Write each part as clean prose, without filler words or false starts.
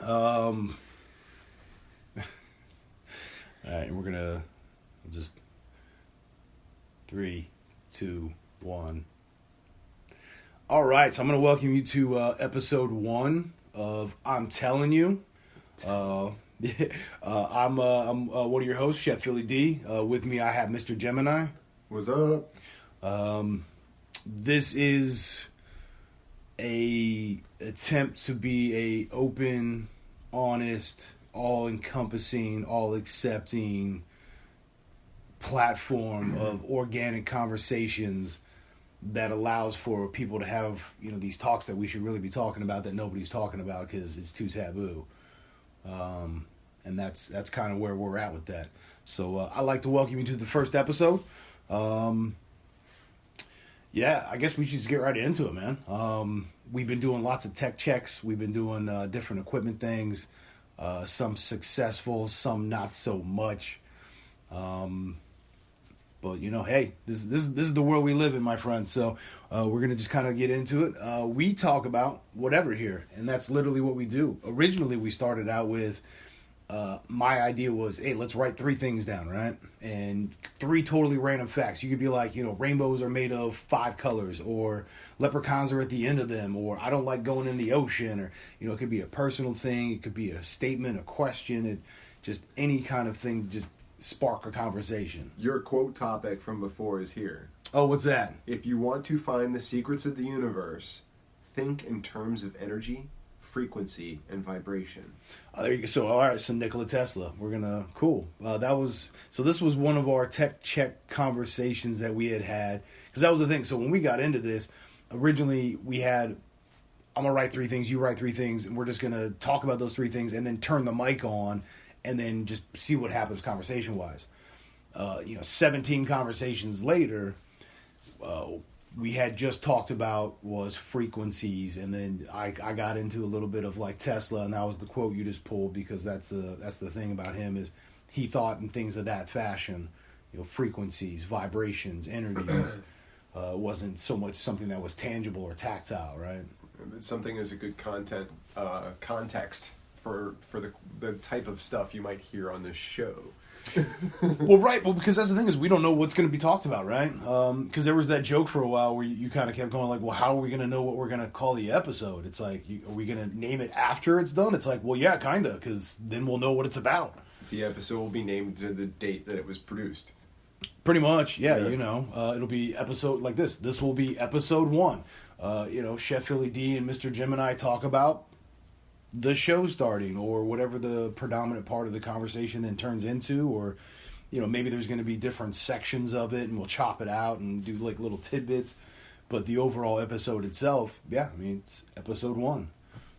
All right, we're gonna just 3, 2, 1. All right, so I'm gonna welcome you to episode 1 of I'm Telling You. I'm one of your hosts, Chef Philly D. With me, I have Mr. Gemini. What's up? This is a attempt to be a open, honest, all-encompassing, all-accepting platform of organic conversations that allows for people to have, these talks that we should really be talking about that nobody's talking about because it's too taboo. And that's kind of where we're at with that. So I'd like to welcome you to the first episode. Yeah, I guess we should just get right into it, man. We've been doing lots of tech checks. We've been doing different equipment things. Some successful, some not so much. But hey, this is the world we live in, my friends. So we're gonna just kind of get into it. We talk about whatever here, and that's literally what we do. Originally, we started out with my idea was, hey, let's write 3 things down, right? And 3 totally random facts. You could be like, rainbows are made of 5 colors, or leprechauns are at the end of them, or I don't like going in the ocean, or it could be a personal thing, it could be a statement, a question, just any kind of thing, just spark a conversation. Your quote topic from before is here. Oh, what's that? If you want to find the secrets of the universe, think in terms of energy, frequency, and vibration. There you go. So, all right. So, Nikola Tesla. We're gonna this was one of our tech check conversations that we had because that was the thing. So when we got into this, originally we had, I'm gonna write 3 things, you write 3 things, and we're just gonna talk about those 3 things and then turn the mic on and then just see what happens conversation wise. 17 conversations later, we had just talked about was frequencies, and then I got into a little bit of like Tesla, and that was the quote you just pulled because that's the thing about him is he thought in things of that fashion, frequencies, vibrations, energies, wasn't so much something that was tangible or tactile, right? Something is a good context for the type of stuff you might hear on this show. Well, right. Well, because that's the thing is we don't know what's going to be talked about, right? Because there was that joke for a while where you kind of kept going like, well, how are we going to know what we're going to call the episode? It's like, are we going to name it after it's done? It's like, well, yeah, kind of, because then we'll know what it's about. The episode will be named to the date that it was produced. Pretty much, yeah. It'll be episode like this. This will be episode 1. Chef Philly D and Mr. Gemini talk about the show starting or whatever the predominant part of the conversation then turns into, or maybe there's going to be different sections of it and we'll chop it out and do like little tidbits, but the overall episode itself, it's episode 1.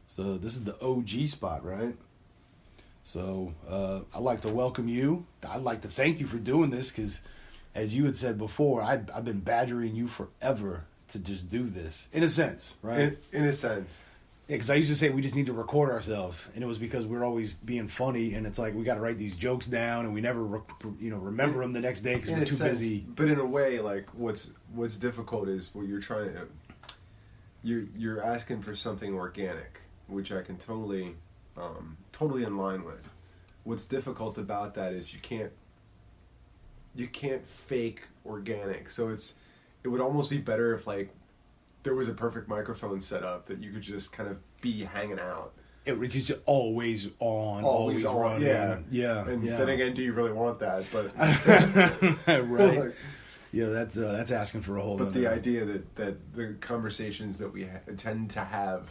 So this is the OG spot, right? So I'd like to welcome you. I'd like to thank you for doing this because as you had said before, I've been badgering you forever to just do this in a sense, right? In a sense. Yeah, because I used to say we just need to record ourselves, and it was because we're always being funny, and it's like we got to write these jokes down, and we never, remember them the next day because we're too busy. But in a way, like what's difficult is what you're trying to. You're asking for something organic, which I can totally in line with. What's difficult about that is you can't fake organic. So it would almost be better if like there was a perfect microphone set up that you could just kind of be hanging out. It was just always on, always running. Yeah. And then again, do you really want that? But right. Like, yeah, that's asking for a whole. But the idea that the conversations that we tend to have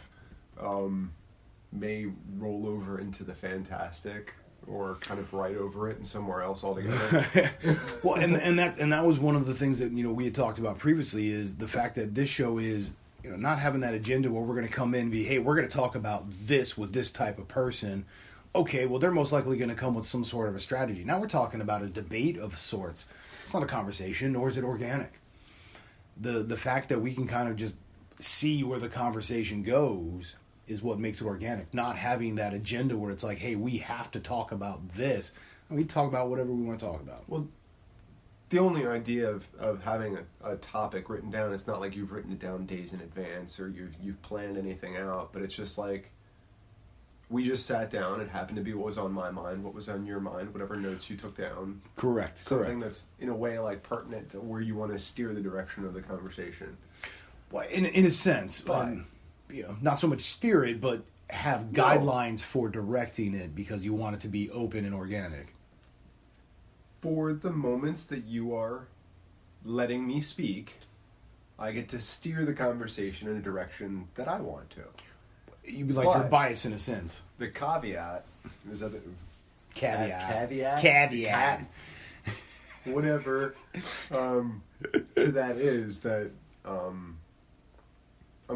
may roll over into the fantastic, or kind of right over it and somewhere else altogether. Well, and that was one of the things that we had talked about previously is the fact that this show is not having that agenda where we're going to come in and be, hey, we're going to talk about this with this type of person. Okay, well, they're most likely going to come with some sort of a strategy. Now we're talking about a debate of sorts. It's not a conversation, nor is it organic. The fact that we can kind of just see where the conversation goes is what makes it organic. Not having that agenda where it's like, hey, we have to talk about this. And we talk about whatever we want to talk about. Well, the only idea of having a topic written down, it's not like you've written it down days in advance or you've planned anything out, but it's just like We just sat down. It happened to be what was on my mind, what was on your mind, whatever notes you took down. Correct. Something that's, in a way, like pertinent to where you want to steer the direction of the conversation. Well, in a sense, But, not so much steer it, but have guidelines for directing it because you want it to be open and organic. For the moments that you are letting me speak, I get to steer the conversation in a direction that I want to. You'd be like, you're biased in a sense. The caveat is that Caveat. Whatever to that is that I'm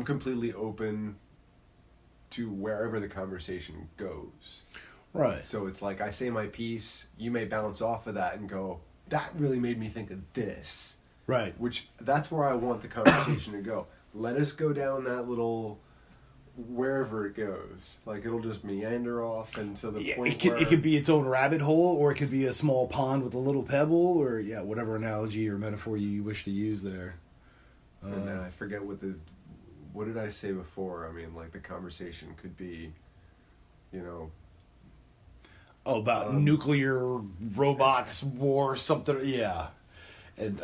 completely open to wherever the conversation goes. Right. So it's like I say my piece, you may bounce off of that and go, that really made me think of this. Right. Which, that's where I want the conversation to go. Let us go down that little, wherever it goes. Like, it'll just meander off until the point where... It could be its own rabbit hole, or it could be a small pond with a little pebble, or, whatever analogy or metaphor you wish to use there. And I forget what did I say before? I mean, like, the conversation could be, about nuclear robots, war, something, And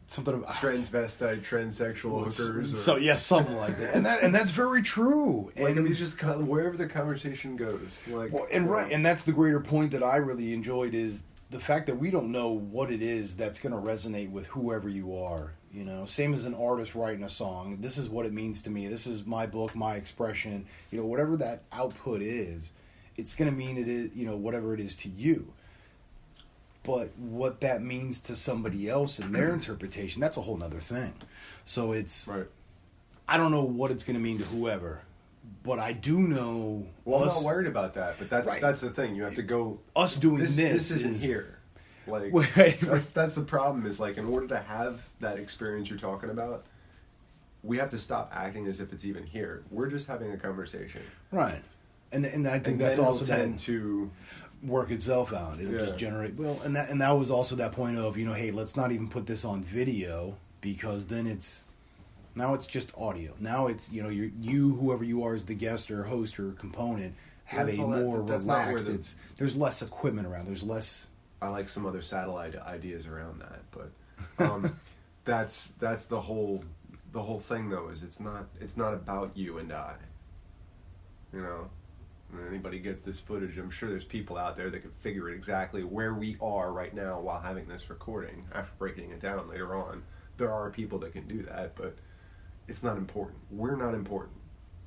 something about transvestite, transsexual hookers. Something like that. And that's very true. Like, and just wherever the conversation goes. Like, and that's the greater point that I really enjoyed is the fact that we don't know what it is that's going to resonate with whoever you are. Same as an artist writing a song. This is what it means to me. This is my book, my expression. Whatever that output is, it's going to mean it is, whatever it is to you. But what that means to somebody else and their interpretation, that's a whole nother thing. So it's, right. I don't know what it's going to mean to whoever, but I do know. Well, I'm not worried about that, but that's the thing. You have to go. Us doing this isn't here. Like, that's the problem. Is like, in order to have that experience you're talking about, we have to stop acting as if it's even here. We're just having a conversation, right? And I think that's also tend to work itself out. It'll just generate. Well, and that was also that point of, hey, let's not even put this on video because then now it's just audio. Now it's, you whoever you are as the guest or host or component have a more relaxed. There's less equipment around. There's less. I like some other satellite ideas around that, but that's the whole thing though. Is it's not about you and I. When anybody gets this footage, I'm sure there's people out there that could figure exactly where we are right now while having this recording. After breaking it down later on, there are people that can do that, but it's not important. We're not important.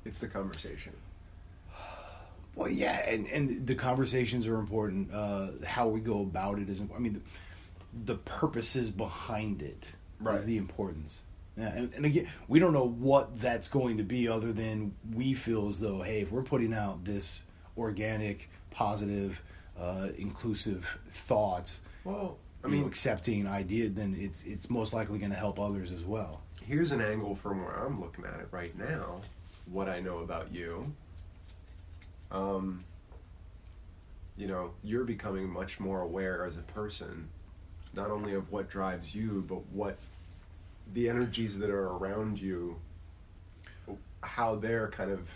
It's the conversation. Well, yeah, and the conversations are important. How we go about it is important. I mean, the purposes behind it is the importance. Yeah, and again, we don't know what that's going to be other than we feel as though, hey, if we're putting out this organic, positive, inclusive thoughts, accepting idea, then it's most likely going to help others as well. Here's an angle from where I'm looking at it right now, what I know about you. You're becoming much more aware as a person, not only of what drives you, but what the energies that are around you, how they're kind of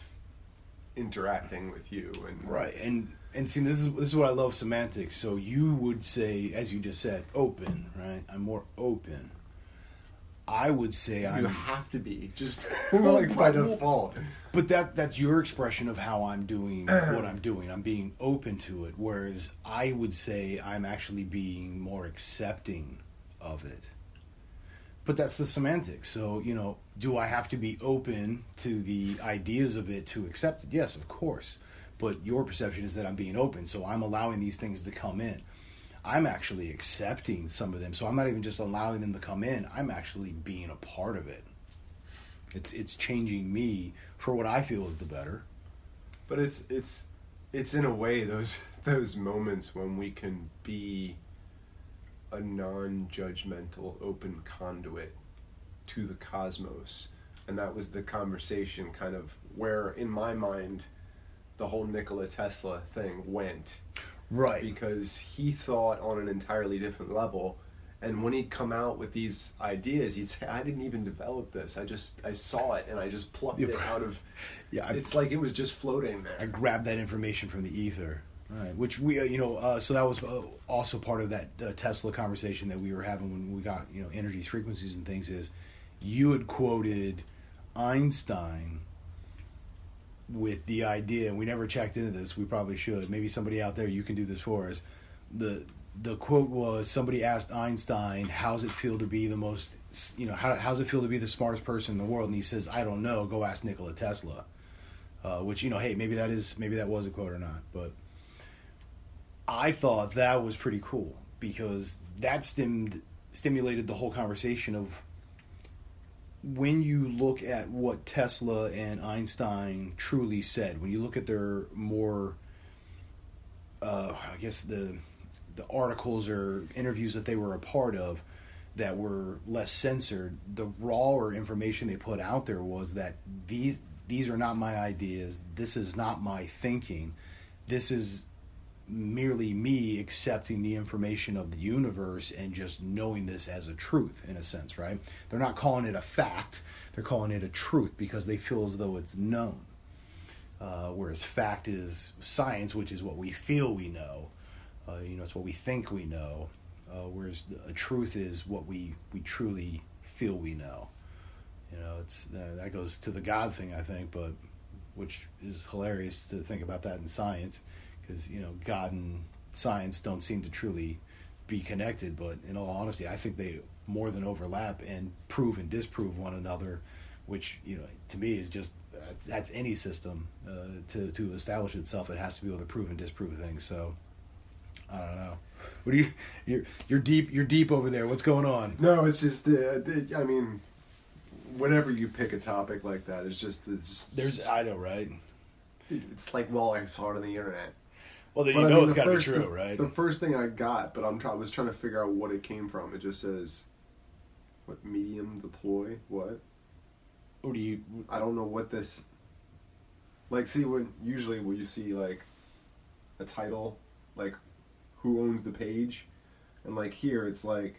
interacting with you, and right. And see, this is what I love semantics. So you would say, as you just said, open, right? I'm more open. I would say you have to be just by default. But that's your expression of how I'm doing what I'm doing. I'm being open to it, whereas I would say I'm actually being more accepting of it. But that's the semantics. So, do I have to be open to the ideas of it to accept it? Yes, of course. But your perception is that I'm being open, so I'm allowing these things to come in. I'm actually accepting some of them, so I'm not even just allowing them to come in. I'm actually being a part of it. It's changing me for what I feel is the better. But it's in a way those moments when we can be a non-judgmental, open conduit to the cosmos. And that was the conversation kind of where, in my mind, the whole Nikola Tesla thing went. Right. Because he thought on an entirely different level, And when he'd come out with these ideas, he'd say, I didn't even develop this. I saw it and I just plucked it out of... Yeah, it's like it was just floating there. I grabbed that information from the ether. Right, which we, so that was also part of that Tesla conversation that we were having when we got, energies, frequencies, and things. Is you had quoted Einstein with the idea, and we never checked into this. We probably should. Maybe somebody out there, you can do this for us. The quote was, somebody asked Einstein, "How's it feel to be the most, how's it feel to be the smartest person in the world?" And he says, "I don't know. Go ask Nikola Tesla." Which hey, maybe that was a quote or not, but. I thought that was pretty cool because that stimulated the whole conversation of when you look at what Tesla and Einstein truly said, when you look at their more, I guess the articles or interviews that they were a part of that were less censored, the rawer information they put out there was that these are not my ideas, this is not my thinking, this is merely me accepting the information of the universe and just knowing this as a truth, in a sense, right? They're not calling it a fact, they're calling it a truth because they feel as though it's known. Whereas fact is science, which is what we feel we know. It's what we think we know. Whereas a truth is what we truly feel we know. It's that goes to the God thing, I think, but which is hilarious to think about that in science. Because, God and science don't seem to truly be connected. But in all honesty, I think they more than overlap and prove and disprove one another, which, to me is just, that's any system. To establish itself, it has to be able to prove and disprove things. So, I don't know. What do you're deep over there. What's going on? No, it's just, whenever you pick a topic like that, I know, right? Dude, it's like, I saw it on the internet. Well, then it's got to be true, right? The first thing I got, but I was trying to figure out what it came from. It just says, what medium deploy? What? What do you... I don't know what this... Like, see, when you see, like, a title, like, who owns the page? And, like, here, it's like...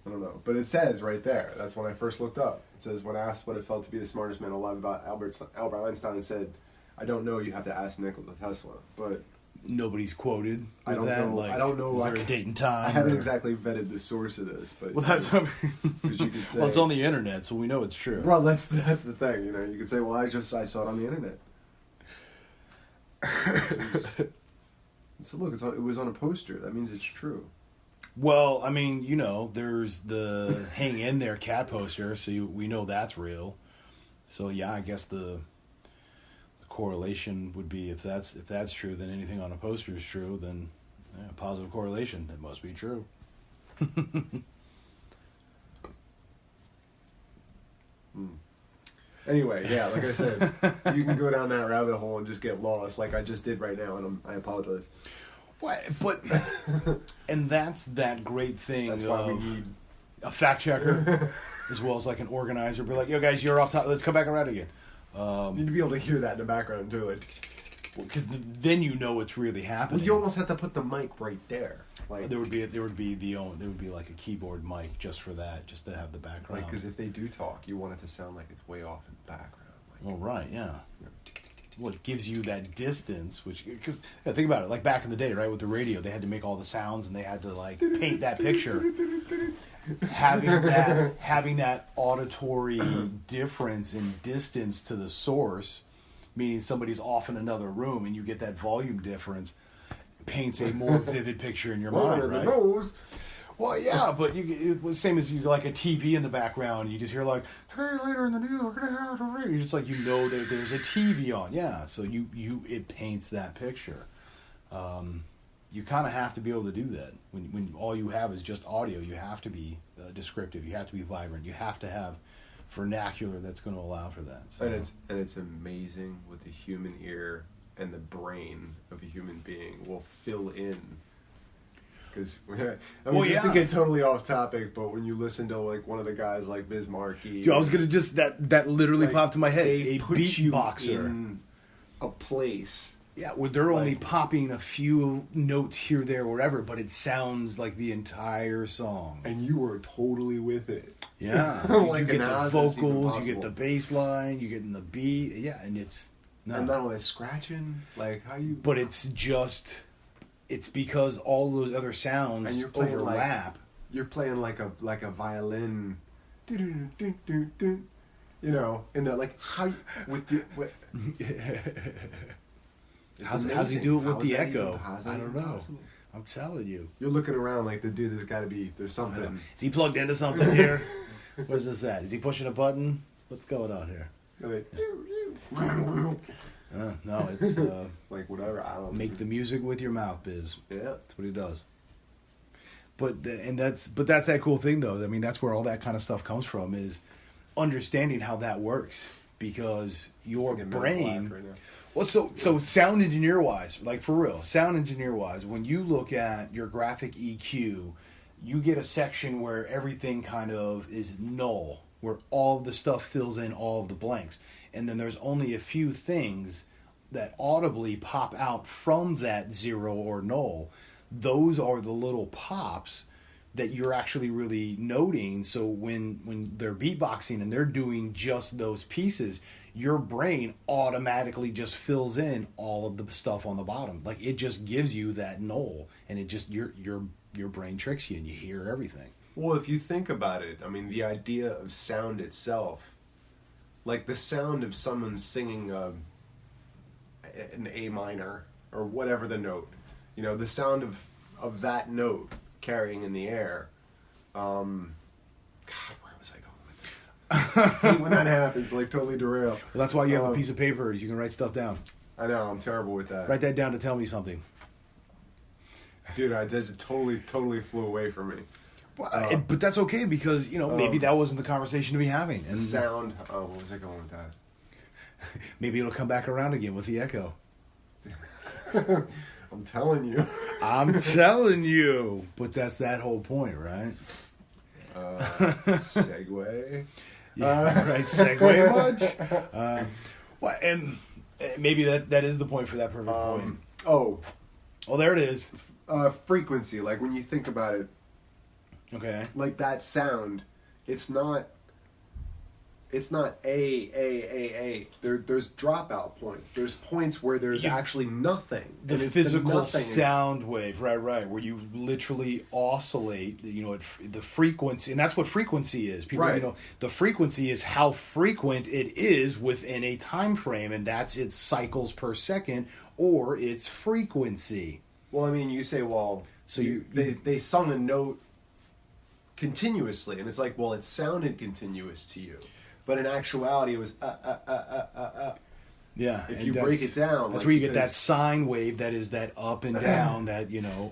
I don't know. But it says right there. That's when I first looked up. It says, when asked what it felt to be the smartest man alive about Albert Einstein said... I don't know. You have to ask Nikola Tesla, but nobody's quoted. With I don't that. know. Like, I don't know. Is there a date and time? I haven't exactly vetted the source of this, but that's what because you could say. Well, it's on the internet, so we know it's true. Well, that's the thing. You could say, well, I saw it on the internet. So look, it was on a poster. That means it's true. Well, there's the "Hang in there" cat poster, so we know that's real. So yeah, I guess the correlation would be if that's true, then anything on a poster is true. Then positive correlation, that must be true. Anyway, yeah, like I said, you can go down that rabbit hole and just get lost, like I just did right now, and I apologize. What? But and that's that great thing. That's why we need a fact checker, as well as like an organizer. Be like, yo, guys, you're off top. Let's come back around again. You need to be able to hear that in the background too, like, because then it's really happening. Well, you almost have to put the mic right there. Like there would be like a keyboard mic just for that, just to have the background. Like, because if they do talk, you want it to sound like it's way off in the background. Like, well, right, yeah. Well, it gives you that distance, because think about it. Like back in the day, right, with the radio, they had to make all the sounds and they had to like paint that picture. having that auditory difference in distance to the source, meaning somebody's off in another room and you get that volume difference, paints a more vivid picture in your mind, right? Well, yeah, but it was same as you like a TV in the background. You just hear like, "Hey, later in the news, we're gonna have a radio." You're just like, that there's a TV on, yeah. So it paints that picture. You kind of have to be able to do that. When all you have is just audio, you have to be descriptive. You have to be vibrant. You have to have vernacular that's going to allow for that. So. And it's amazing what the human ear and the brain of a human being will fill in. Because to get totally off topic, but when you listen to like one of the guys like Biz Markie, dude, I was gonna that literally popped in my head. A beatboxer beatboxer in a place Yeah, where they're only popping a few notes here, there, wherever, but it sounds like the entire song. And you were totally with it. Yeah, Like, you get and the how is this even vocals, you get possible? the bass line, you get in the beat. Yeah, and it's And not only scratching, like how you. but it's because all those other And sounds you're playing overlap. You're playing like a violin, you know, in the like how you, with the. How's he do it with the echo? How's I that don't even know. possible? I'm telling you. You're looking around like the dude. There's got to be. There's something. Is he plugged into something here? What is this at? Is he pushing a button? What's going on here? Like, No, it's like whatever. I don't make the music with your mouth, Biz. Yeah. That's what he does. But that's that cool thing though. I mean, that's where all that kind of stuff comes from, is understanding how that works, because your brain. Right now. Well, so sound engineer wise, like for real, sound engineer wise, when you look at your graphic EQ, you get a section where everything kind of is null, where all of the stuff fills in all of the blanks. And then there's only a few things that audibly pop out from that zero or null. Those are the little pops that you're actually really noting. So when they're beatboxing and they're doing just those pieces, your brain automatically just fills in all of the stuff on the bottom. Like it just gives you that null, and it just your brain tricks you and you hear everything. Well, if you think about it, I mean, the idea of sound itself, like the sound of someone singing an A minor or whatever the note, you know, the sound of that note carrying in the air. God, where was I going with this? I hate when that happens, like totally derail. Well, that's why you have a piece of paper. You can write stuff down. I know, I'm terrible with that. Write that down to tell me something. Dude, I just totally flew away from me. Well, but that's okay, because maybe that wasn't the conversation to be having. And Sound. Oh, what was I going with that? maybe it'll come back around again with the echo. I'm telling you. I'm telling you. But that's that whole point, right? Segue. Yeah, right. Segue much? Well, and maybe that is the point for that perfect point. Oh, there it is. frequency. Like when you think about it, Okay. like that sound, it's not a. There's dropout points. There's points where there's actually nothing. The and it's physical nothing sound wave, right, where you literally oscillate, the frequency, and that's what frequency is. People, Right. The frequency is how frequent it is within a time frame, and that's its cycles per second, or its frequency. Well, I mean, you say, well, So they sung a note continuously, and it's like, well, it sounded continuous to you, but in actuality, it was Yeah. If and you break it down, that's like, where you get that because- sine wave that is that up and down, that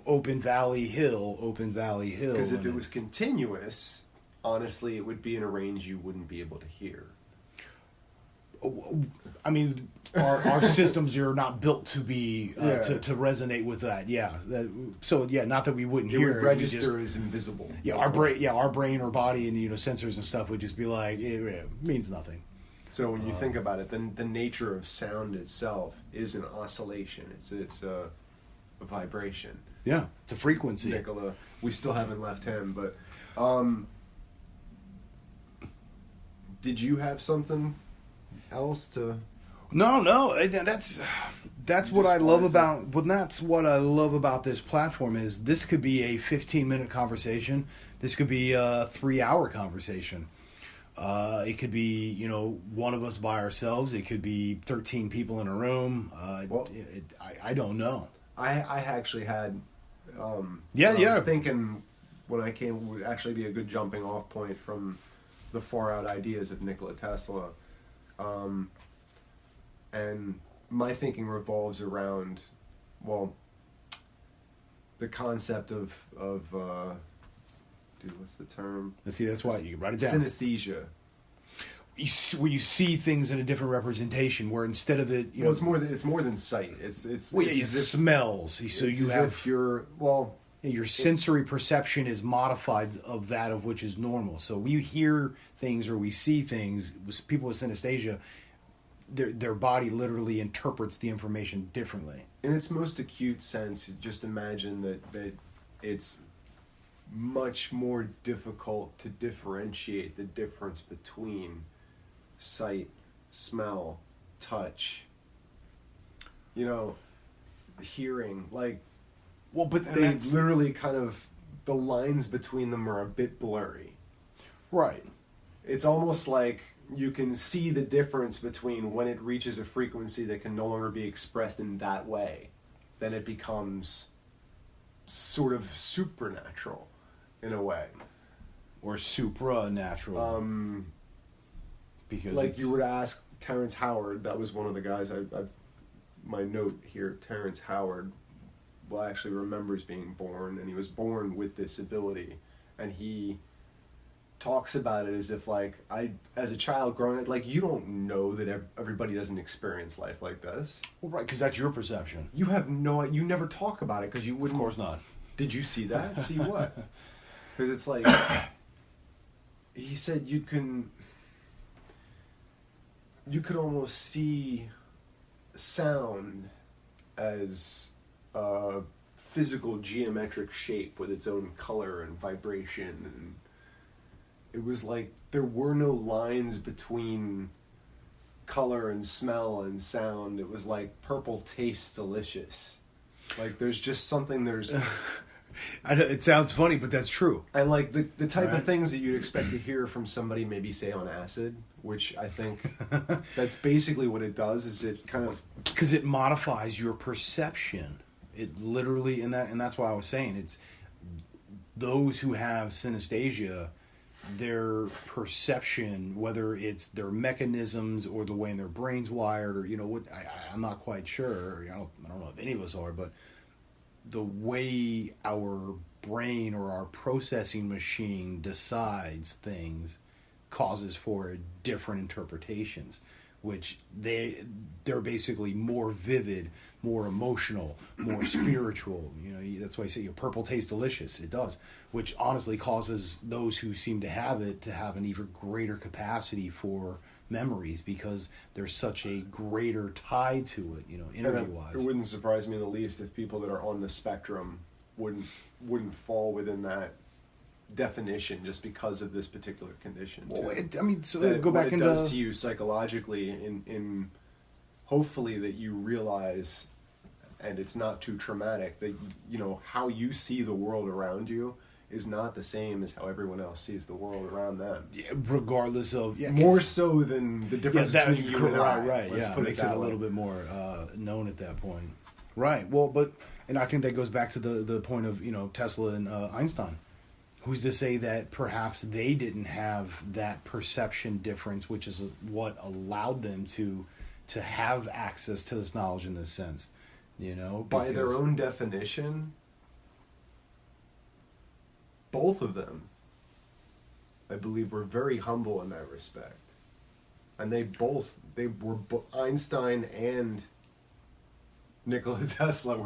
open valley hill. Because if and it was continuous, honestly, it would be in a range you wouldn't be able to hear. I mean, our systems are not built to be Yeah. to resonate with that. Yeah. Not that we wouldn't It hear would it. register as invisible. Yeah, That's all. our brain or body and sensors and stuff would just be like, it means nothing. So when you think about it, then the nature of sound itself is an oscillation. It's a vibration. Yeah, it's a frequency. Nikola, we still haven't left him, but did you have something else to? No, that's what I love about. Well, that's what I love about this platform is this could be a 15-minute conversation. This could be a 3-hour conversation. It could be one of us by ourselves. It could be 13 people in a room. I don't know. I actually had. I was thinking when I came would actually be a good jumping off point from the far out ideas of Nikola Tesla. And my thinking revolves around, the concept of what's the term? Let's see. That's why you can write it down. Synaesthesia. Where you see things in a different representation, where instead of it, it's more than sight. It's smells. So you have if you're your sensory perception is modified of that of which is normal. So we hear things or we see things. People with synesthesia, their body literally interprets the information differently. In its most acute sense, just imagine that it's much more difficult to differentiate the difference between sight, smell, touch, hearing. Like, well, but they literally kind of, the lines between them are a bit blurry. Right. It's almost like you can see the difference between when it reaches a frequency that can no longer be expressed in that way. Then it becomes sort of supernatural in a way. Or supranatural. Because like you were to ask Terrence Howard, that was one of the guys my note here, Terrence Howard, actually remembers being born, and he was born with this ability, and he talks about it as if, like, as a child growing up, like, you don't know that everybody doesn't experience life like this. Well, right, because that's your perception. You have you never talk about it because you wouldn't. Of course not. Did you see that? See what? Because it's like, he said you could almost see sound as a physical geometric shape with its own color and vibration, and it was like there were no lines between color and smell and sound. It was like purple tastes delicious. Like there's just something it sounds funny, but that's true. And like the type of things that you'd expect to hear from somebody maybe say on acid, which I think that's basically what it does, is it kind of... Because it modifies your perception. It literally, and that's why I was saying, it's those who have synesthesia, their perception, whether it's their mechanisms or the way in their brain's wired, or what, I'm not quite sure. I don't know if any of us are, but the way our brain or our processing machine decides things causes for different interpretations, which they're basically more vivid, more emotional, more spiritual. That's why I say your purple tastes delicious. It does, which honestly causes those who seem to have it to have an even greater capacity for memories, because there's such a greater tie to it, energy-wise. It wouldn't surprise me in the least if people that are on the spectrum wouldn't fall within that definition just because of this particular condition. Well, go back into... What it does to you psychologically, in hopefully that you realize, and it's not too traumatic, that how you see the world around you is not the same as how everyone else sees the world around them. Yeah, regardless of... Yeah, more so than the difference between you and I. Right, Let's put it makes it a little bit more known at that point. Right, well, and I think that goes back to the point of, Tesla and Einstein. Who's to say that perhaps they didn't have that perception difference, which is what allowed them to have access to this knowledge in this sense, By their own definition, both of them, I believe, were very humble in that respect. And Einstein and Nikola Tesla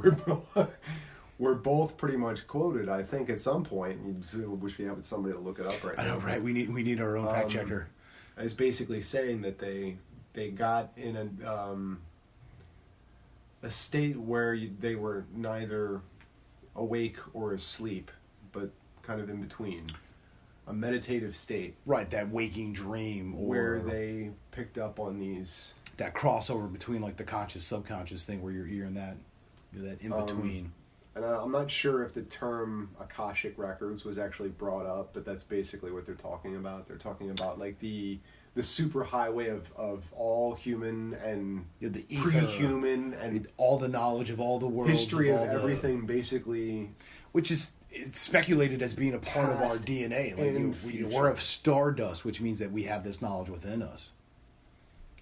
were both pretty much quoted, I think, at some point. I wish we had somebody to look it up right now. I know, right? We need our own fact checker. It's basically saying that they got in a state where they were neither awake or asleep, but kind of in between. A meditative state. Right, that waking dream. Where they picked up on these... That crossover between like the conscious, subconscious thing where you're in that in-between. And I'm not sure if the term Akashic Records was actually brought up, but that's basically what they're talking about. They're talking about like the super highway of all human and the pre-human and all the knowledge of all the worlds. History of everything, basically. Which is it's speculated as being a part of our DNA. Like we're of stardust, which means that we have this knowledge within us.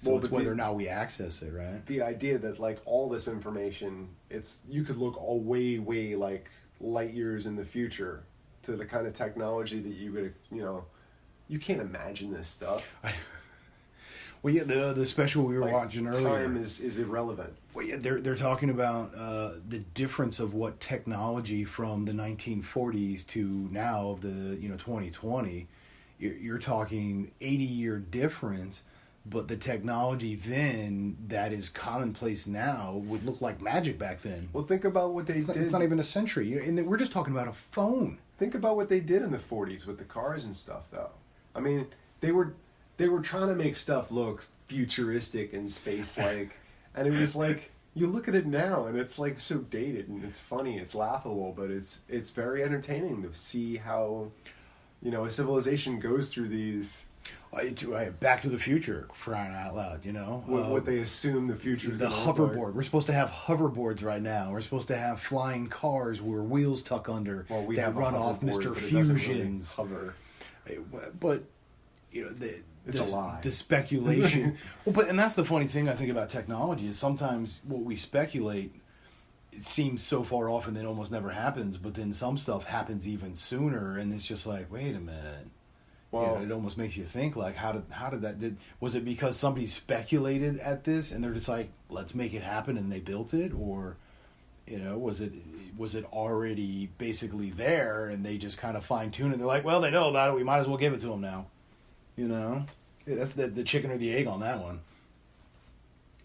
So it's whether or not we access it, right? The idea that like all this information, you could look all way like light years in the future to the kind of technology that you would, you can't imagine this stuff. Well, yeah, the special we were watching earlier. Time is irrelevant. Well, yeah, they're talking about the difference of what technology from the 1940s to now of the 2020. You're talking 80-year difference. but the technology then that is commonplace now would look like magic back then. Well, think about what they did. It's not even a century, and we're just talking about a phone. Think about what they did in the 40s with the cars and stuff, though. I mean, they were trying to make stuff look futuristic and space-like, and it was like, you look at it now, and it's like so dated, and it's funny, it's laughable, but it's very entertaining to see how, a civilization goes through these. Back to the Future, crying out loud, What they assume the future is the going to look like. hoverboard. We're supposed to have hoverboards right now. We're supposed to have flying cars where wheels tuck under We that have a run off hoverboard, Mr. but it doesn't really Fusions. hover. But It's a lie. The speculation. And that's the funny thing I think about technology is sometimes what we speculate, it seems so far off and then almost never happens. But then some stuff happens even sooner, and it's just like, wait a minute. Well, it almost makes you think like, how did that? Was it because somebody speculated at this and they're just like, let's make it happen, and they built it, or was it already basically there and they just kind of fine tune it? They're like, well, they know about it, we might as well give it to them now. That's the chicken or the egg on that one.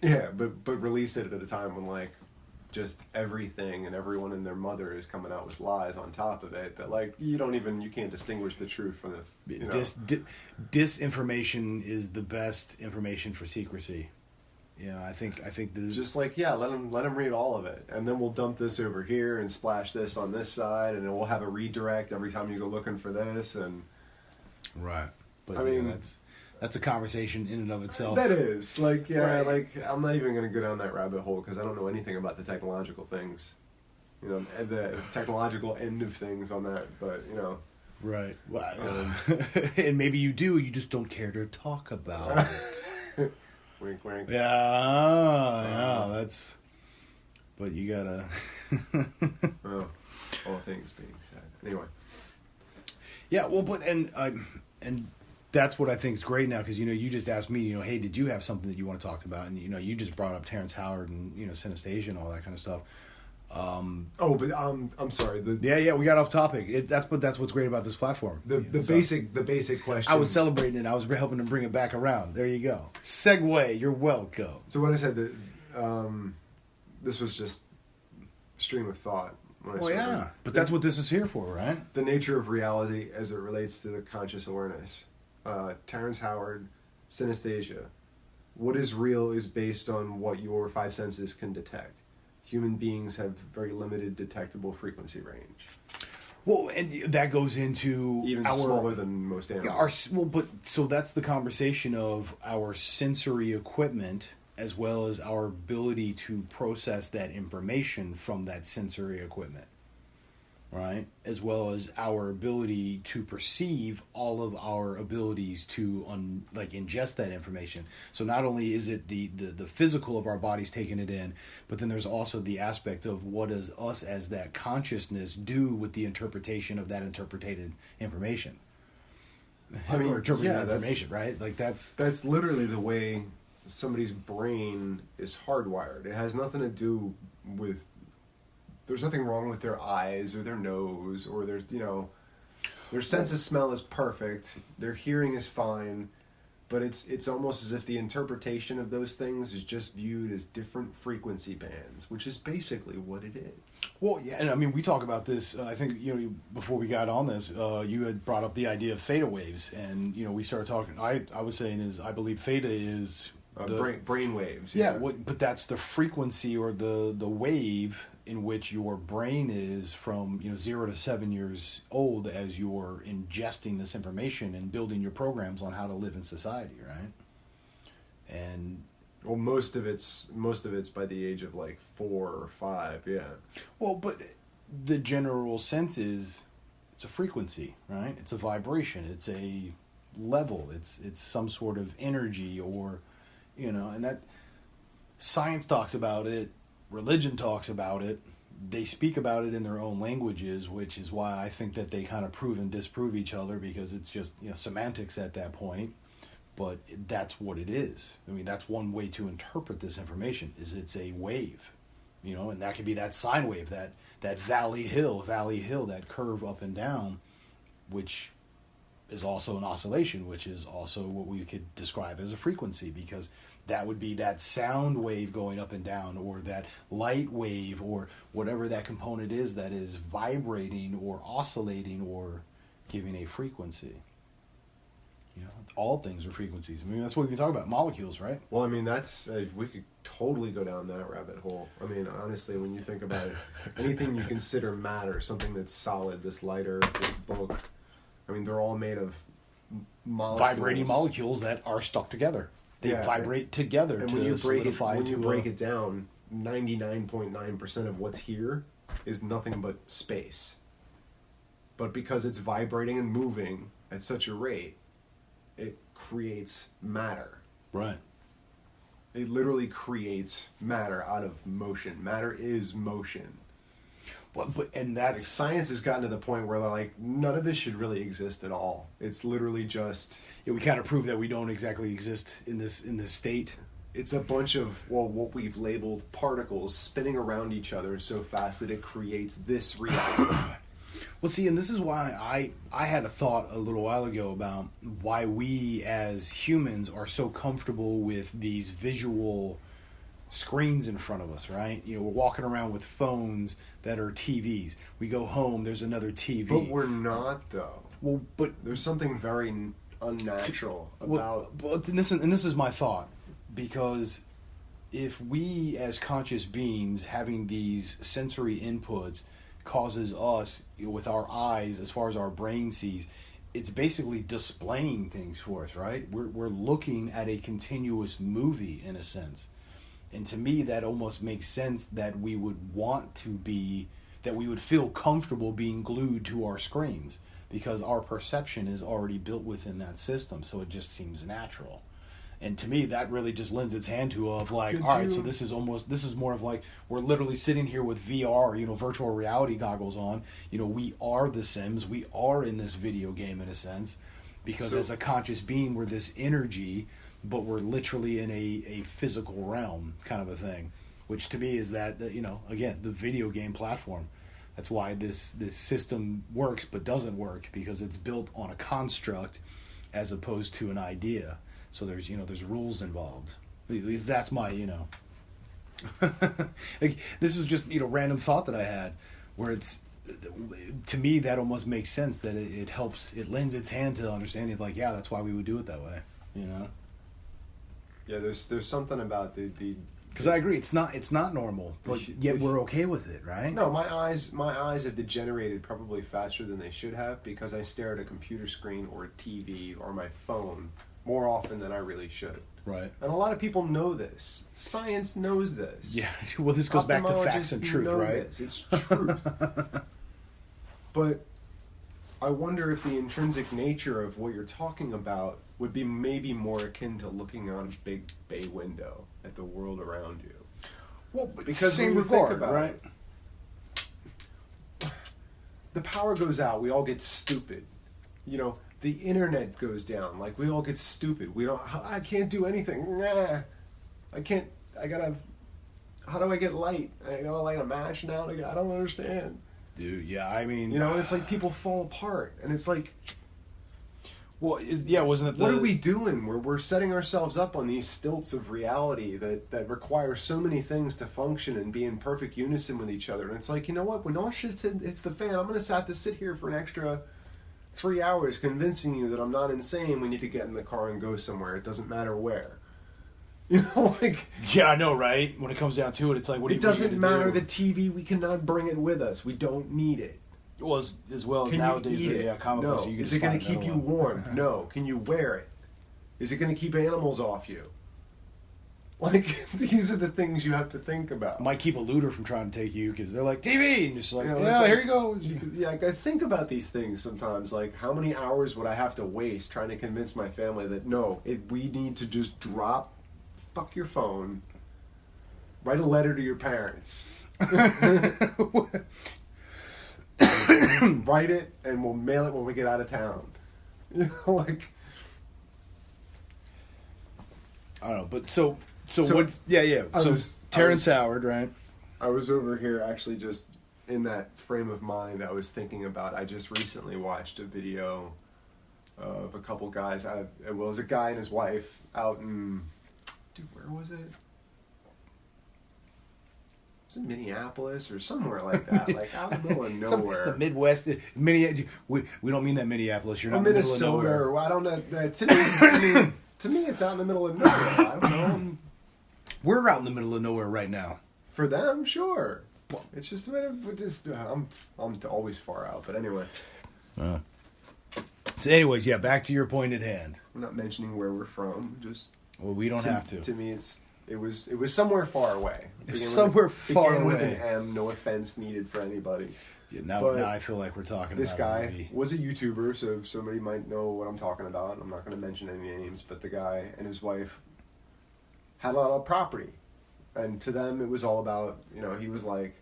Yeah, but release it at a time when like just everything and everyone and their mother is coming out with lies on top of it that like you can't distinguish the truth from the Disinformation is the best information for secrecy. I think just like let them read all of it, and then we'll dump this over here and splash this on this side, and then we'll have a redirect every time you go looking for this, and right. But I mean, that's a conversation in and of itself. That is like Right. like I'm not even going to go down that rabbit hole because I don't know anything about the technological things, the technological end of things on that, but Right. Well, and maybe you do. You just don't care to talk about it. Wink, wink. Yeah. That's. But you gotta. All things being said. Anyway. Yeah. Well, but and that's what I think is great now because you just asked me, hey, did you have something that you want to talk about? And you just brought up Terrence Howard and Synaesthesia and all that kind of stuff. I'm sorry. We got off topic. That's what's great about this platform. The basic question. I was celebrating it. I was helping to bring it back around. There you go. Segue. You're welcome. So when I said that, this was just stream of thought. Well, yeah, but that's what this is here for, right? The nature of reality as it relates to the conscious awareness. Terrence Howard, Synaesthesia. What is real is based on what your five senses can detect. Human beings have very limited detectable frequency range. Well, and that goes into even smaller than most animals. So that's the conversation of our sensory equipment as well as our ability to process that information from that sensory equipment, right? As well as our ability to perceive all of our abilities to ingest that information. So not only is it the physical of our bodies taking it in, but then there's also the aspect of what does us as that consciousness do with the interpretation of that interpreted information. Or interpreted information, right? Like that's literally the way somebody's brain is hardwired. It has nothing to do with. There's nothing wrong with their eyes or their nose or their sense of smell is perfect. Their hearing is fine, but it's almost as if the interpretation of those things is just viewed as different frequency bands, which is basically what it is. Well, yeah, and I mean we talk about this. I think before we got on this, you had brought up the idea of theta waves, and we started talking. I was saying I believe theta is brain waves. Yeah, but that's the frequency or the wave in which your brain is from 0 to 7 years old as you're ingesting this information and building your programs on how to live in society, right? And most of it's by the age of like 4 or 5, yeah. Well, but the general sense is it's a frequency, right? It's a vibration. It's a level. It's some sort of energy or and that science talks about it, religion talks about it, they speak about it in their own languages, which is why I think that they kind of prove and disprove each other because it's just semantics at that point, but that's what it is. I mean, that's one way to interpret this information is it's a wave, and that could be that sine wave, that valley hill, that curve up and down, which is also an oscillation, which is also what we could describe as a frequency, because that would be that sound wave going up and down, or that light wave, or whatever that component is that is vibrating or oscillating or giving a frequency. You know, all things are frequencies. I mean, that's what we can talk about. Molecules, right? Well, I mean, that's we could totally go down that rabbit hole. I mean, honestly, when you think about it, anything you consider matter, something that's solid, this lighter, this book, I mean, they're all made of molecules. Vibrating molecules that are stuck together. They vibrate together and to when you break solidify. When you break it down, 99.9% of what's here is nothing but space. But because it's vibrating and moving at such a rate, it creates matter. Right. It literally creates matter out of motion. Matter is motion. Well, and that's... Like, science has gotten to the point where they're like, none of this should really exist at all. It's literally just... Yeah, we kind of prove that we don't exactly exist in this state. It's a bunch of, well, what we've labeled particles spinning around each other so fast that it creates this reality. Well, see, and this is why I had a thought a little while ago about why we as humans are so comfortable with these visual screens in front of us, right? You know, we're walking around with phones that are TVs. We go home, there's another TV. But we're not, though. Well, but there's something very unnatural about... Well, and this is my thought, because if we as conscious beings having these sensory inputs causes us, you know, with our eyes, as far as our brain sees, it's basically displaying things for us, right? We're looking at a continuous movie in a sense. And to me, that almost makes sense that we would want to be, that we would feel comfortable being glued to our screens, because our perception is already built within that system. So it just seems natural. And to me, that really just lends its hand to of like, all right, so this is more of like, we're literally sitting here with VR, you know, virtual reality goggles on. You know, we are the Sims. We are in this video game in a sense, because as a conscious being, we're this energy, but we're literally in a physical realm kind of a thing, which to me is that, you know, again, the video game platform. That's why this system works but doesn't work, because it's built on a construct as opposed to an idea. So there's rules involved. At least that's my, you know. Like, this is just, you know, random thought that I had, where it's, to me, that almost makes sense, that it helps, it lends its hand to understanding, like, yeah, that's why we would do it that way, you know. Yeah, there's something about the because I agree, it's not normal, but yet we're okay with it, right? No, my eyes have degenerated probably faster than they should have, because I stare at a computer screen or a TV or my phone more often than I really should. Right. And a lot of people know this. Science knows this. Yeah. Well, this goes back to facts and truth, right? This. It's truth. But I wonder if the intrinsic nature of what you're talking about would be maybe more akin to looking out a big bay window at the world around you. Well, because same when you regard, think about right? it, the power goes out, we all get stupid. You know, the internet goes down, like we all get stupid. I can't do anything. Nah. I can't, how do I get light? I gotta light a match now? I don't understand. Dude, yeah, I mean... You know, it's like people fall apart, and it's like... Well, yeah, wasn't it what are we doing? We're setting ourselves up on these stilts of reality that require so many things to function and be in perfect unison with each other. And it's like, you know what? When all shit hits the fan, I'm going to have to sit here for an extra 3 hours convincing you that I'm not insane. We need to get in the car and go somewhere. It doesn't matter where. You know, like... Yeah, I know, right? When it comes down to it, it's like, what do you... It doesn't matter the TV. We cannot bring it with us. We don't need it. Well, as well as nowadays, yeah, comic no. books. You Is it going to keep you warm? No. Can you wear it? Is it going to keep animals off you? Like, these are the things you have to think about. Might keep a looter from trying to take you, because they're like, TV! And just like, you know, yeah, here you go. Yeah, I think about these things sometimes. Like, how many hours would I have to waste trying to convince my family that, no, we need to just fuck your phone, write a letter to your parents. Write it, and we'll mail it when we get out of town. You know, like... I don't know, but so what... Yeah. So Terrence Howard, right? I was over here actually just in that frame of mind I was thinking about. I just recently watched a video of a couple guys. It was a guy and his wife out in, dude, where was it? Was it Minneapolis or somewhere like that? Like out in the middle of nowhere. The Midwest, we don't mean that Minneapolis. You're not in the middle of Minnesota, nowhere. or I don't know. To me, it's out in the middle of nowhere. I don't know. We're out in the middle of nowhere right now. For them, sure. It's just a bit of I'm always far out, but anyway. So, anyways, yeah, back to your point at hand. I'm not mentioning where we're from. Just we don't have to. To me, it was somewhere far away. Somewhere far away. With an M. No offense needed for anybody. Yeah, now I feel like we're talking this about this guy was a YouTuber, so somebody might know what I'm talking about. I'm not going to mention any names, but the guy and his wife had a lot of property, and to them it was all about, he was like,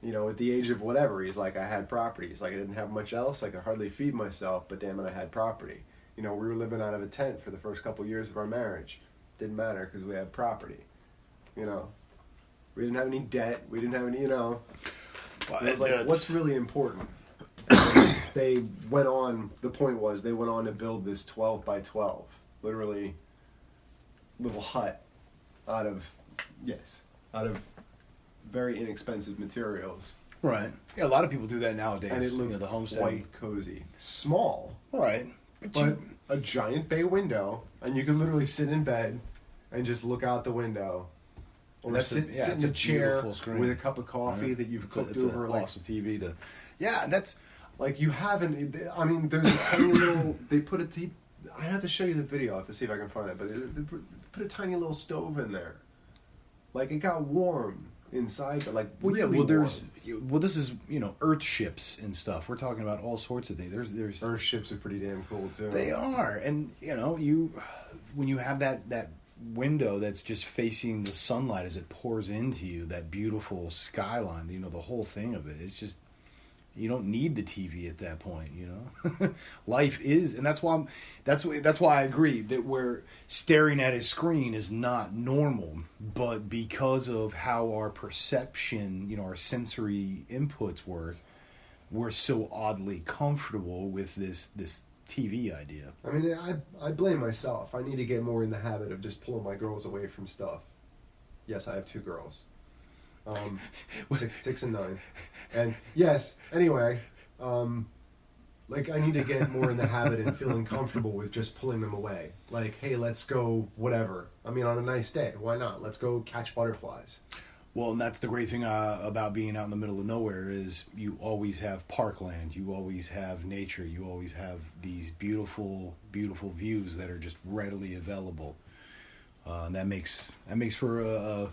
at the age of whatever, he's like, I had property. He's like, I didn't have much else. I could hardly feed myself, but damn it, I had property. We were living out of a tent for the first couple years of our marriage. Didn't matter because we had property. We didn't have any debt. We didn't have any, I was like, what's really important? They went on, the point was, they went on to build this 12 by 12, literally little hut out of very inexpensive materials. Right. Yeah, a lot of people do that nowadays. And it looked the homestead. quite cozy. Small. Right. But a giant bay window, and you can literally sit in bed and just look out the window. Or sit in a chair with a cup of coffee that you've cooked over. It's awesome TV to... Yeah, that's... Like, you haven't... I mean, there's a tiny little... They put a... I'd have to show you the video. I'll have to see if I can find it. But they put a tiny little stove in there. Like, it got warm inside, but, like, really warm. This is, Earth ships and stuff. We're talking about all sorts of things. There's Earth ships are pretty damn cool, too. They are. And, when you have that window that's just facing the sunlight as it pours into you, that beautiful skyline, the whole thing of it, it's just, you don't need the TV at that point, Life is, and that's why I agree that we're staring at a screen is not normal, but because of how our perception, our sensory inputs work, we're so oddly comfortable with this TV idea. I mean, I blame myself. I need to get more in the habit of just pulling my girls away from stuff. Yes, I have 2 girls. 6 and 9. And yes, anyway, like, I need to get more in the habit and feeling comfortable with just pulling them away. Like, hey, let's go whatever. I mean, on a nice day, why not? Let's go catch butterflies. Well, and that's the great thing about being out in the middle of nowhere is you always have parkland, you always have nature, you always have these beautiful, beautiful views that are just readily available. And that makes for a